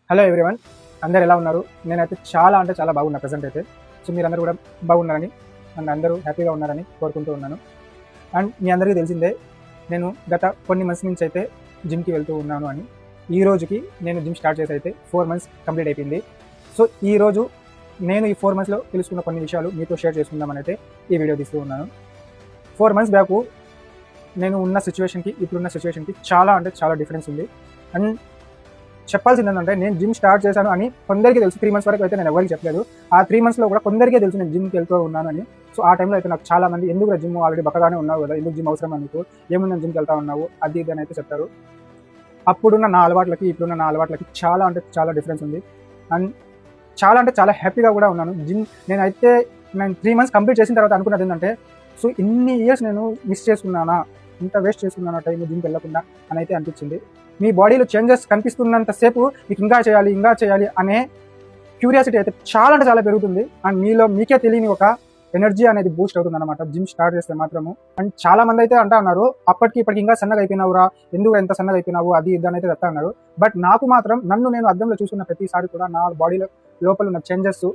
Hello everyone, అందరు ఎలా ఉన్నారు? నేనైతే చాలా అంటే చాలా బాగున్నా ప్రజెంట్ అయితే. సో మీరందరూ కూడా బాగున్నారని అండ్ అందరూ హ్యాపీగా ఉన్నారని కోరుకుంటూ ఉన్నాను. అండ్ మీ అందరికీ తెలిసిందే, నేను గత కొన్ని మంత్స్ నుంచి అయితే జిమ్కి వెళ్తూ ఉన్నాను అని. ఈ రోజుకి నేను జిమ్ స్టార్ట్ చేసి అయితే 4 మంత్స్ కంప్లీట్ అయిపోయింది. సో ఈరోజు నేను ఈ 4 మంత్స్లో తెలుసుకున్న కొన్ని విషయాలు మీతో షేర్ చేసుకుందామని అయితే ఈ వీడియో తీస్తూ ఉన్నాను. 4 మంత్స్ బ్యాక్ నేను ఉన్న సిచ్యువేషన్కి ఇప్పుడున్న సిచ్యువేషన్కి చాలా అంటే చాలా డిఫరెన్స్ ఉంది. అండ్ చెప్పాల్సింది ఏంటంటే, నేను జిమ్ స్టార్ట్ చేశాను అని కొందరికి తెలుసు. 3 మంత్స్ వరకు అయితే నేను ఎవరికి చెప్పలేదు. ఆ 3 మంత్స్లో కూడా కొందరికే తెలుసు నేను జిమ్కి వెళ్తూ ఉన్నాను అని. సో ఆ టైంలో అయితే నాకు చాలా మంది, ఎందుకు జిమ్ ఆల్రెడీ బక్కగానే ఉన్నావు కదా, ఎందుకు జిమ్ అవసరం నీకు, ఏముందని జిమ్కి వెళ్తా ఉన్నావు, అది ఇది అని అయితే చెప్తారు. అప్పుడున్న నా అలవాట్లకి ఇప్పుడున్న నా అలవాట్లకి చాలా అంటే చాలా డిఫరెన్స్ ఉంది. అండ్ చాలా అంటే చాలా హ్యాపీగా కూడా ఉన్నాను. నేను 3 మంత్స్ కంప్లీట్ చేసిన తర్వాత అనుకున్నది ఏంటంటే, సో ఇన్ని ఇయర్స్ నేను మిస్ చేసుకున్నానా, ఇంత వేస్ట్ చేసుకున్నాను టైం జిమ్కి వెళ్ళకుండా అని అయితే అనిపించింది. మీ బాడీలో చేంజెస్ కనిపిస్తున్నంతసేపు మీకు ఇంకా చేయాలి అనే క్యూరియాసిటీ అయితే చాలా అంటే చాలా పెరుగుతుంది. అండ్ మీకే తెలియని ఒక ఎనర్జీ అనేది బూస్ట్ అవుతుంది అనమాట జిమ్ స్టార్ట్ చేస్తే మాత్రము. అండ్ చాలా మంది అయితే అంటా ఉన్నారు, అప్పటికి ఇప్పటికి ఇంకా సన్నగా అయిపోయినావురా, ఎందుకు ఎంత సన్నగా అయిపోయినావు, అది ఇదని అయితే చెప్తా ఉన్నారు. బట్ నాకు మాత్రం నన్ను నేను అద్దంలో చూసుకున్న ప్రతిసారి కూడా నా బాడీలో లోపల ఉన్న చేంజెస్ సో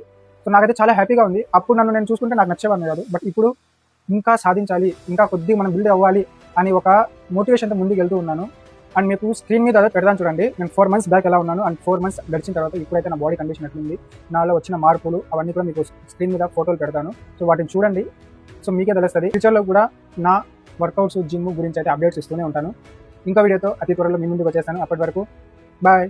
నాకైతే చాలా హ్యాపీగా ఉంది. అప్పుడు నన్ను నేను చూసుకుంటే నాకు నచ్చేవాడిని కాదు. బట్ ఇప్పుడు ఇంకా సాధించాలి, ఇంకా కొద్దిగా మనం బిల్డ్ అవ్వాలి అని ఒక మోటివేషన్తో ముందుకు వెళ్తూ ఉన్నాను. అండ్ మీకు స్క్రీన్ మీద పెడతాను చూడండి, నేను 4 మంత్స్ బ్యాక్ ఎలా ఉన్నాను అండ్ 4 మంత్స్ గడిచిన తర్వాత ఇప్పుడైతే నా బాడీ కండిషన్ ఎట్లుంది, నాలో వచ్చిన మార్పులు అవన్నీ కూడా మీకు స్క్రీన్ మీద ఫోటోలు పెడతాను. సో వాటిని చూడండి, సో మీకే తెలుస్తుంది. ఫ్యూచర్లో కూడా నా వర్కౌట్స్ జిమ్ గురించి అయితే అప్డేట్స్ ఇస్తూనే ఉంటాను. ఇంకో వీడియోతో అతి త్వరలో మీ ముందుకు వచ్చేస్తాను. అప్పటి వరకు బాయ్.